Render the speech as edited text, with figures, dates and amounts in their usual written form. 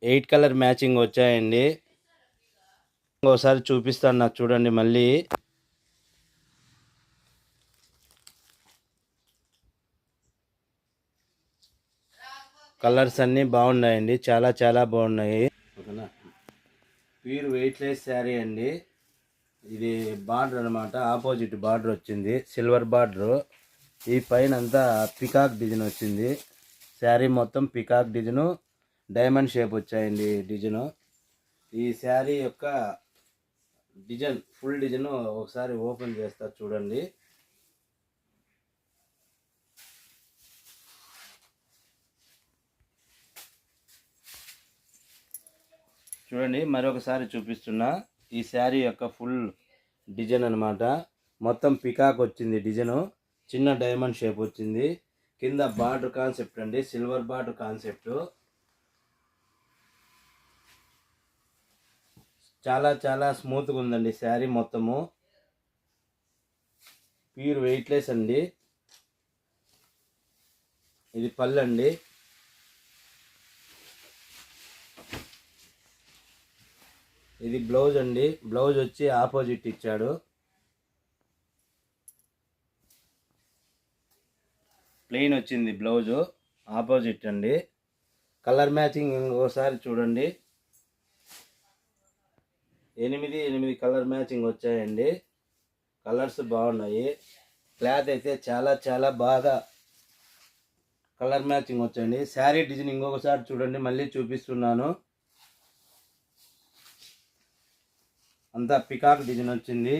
8 colour matching వచ్చాయండి. ఇంకోసారి చూపిస్తాను నాకు చూడండి మళ్ళీ. కలర్స్ అన్నీ బాగున్నాయండి, చాలా చాలా బాగున్నాయి. ఓకేనా, ప్యూర్ వెయిట్లెస్ శారీ అండి. ఇది బార్డర్ అనమాట, ఆపోజిట్ బార్డర్ వచ్చింది, సిల్వర్ బార్డరు. ఈ పైన అంతా పికాక్ డిజైన్ వచ్చింది. శారీ మొత్తం పికాక్ డిజైను, డైమండ్ షేప్ వచ్చాయండి డిజైను. ఈ శారీ యొక్క డిజైన్ ఫుల్ డిజైన్ ఒకసారి ఓపెన్ చేస్తా చూడండి. చూడండి మరొకసారి చూపిస్తున్నా. ఈ శారీ యొక్క ఫుల్ డిజైన్ అనమాట. మొత్తం పికాక్ వచ్చింది డిజైను, చిన్న డైమండ్ షేప్ వచ్చింది. కింద బార్డర్ కాన్సెప్ట్ అండి, సిల్వర్ బార్డర్ కాన్సెప్ట్. చాలా చాలా స్మూత్గా ఉందండి శారీ మొత్తము. ప్యూర్ వెయిట్లెస్ అండి. ఇది పళ్ళు అండి. ఇది బ్లౌజ్ అండి. బ్లౌజ్ వచ్చి ఆపోజిట్ ఇచ్చాడు, ప్లెయిన్ వచ్చింది బ్లౌజు, ఆపోజిట్ అండి. కలర్ మ్యాచింగ్ ఇంకోసారి చూడండి. 8 కలర్ మ్యాచింగ్ వచ్చాయండి. కలర్స్ బాగున్నాయి. క్లాత్ అయితే చాలా చాలా బాగా కలర్ మ్యాచింగ్ వచ్చాయండి. శారీ డిజైన్ ఇంకొకసారి చూడండి, మళ్ళీ చూపిస్తున్నాను. అంతా పికాక్ డిజైన్ వచ్చింది.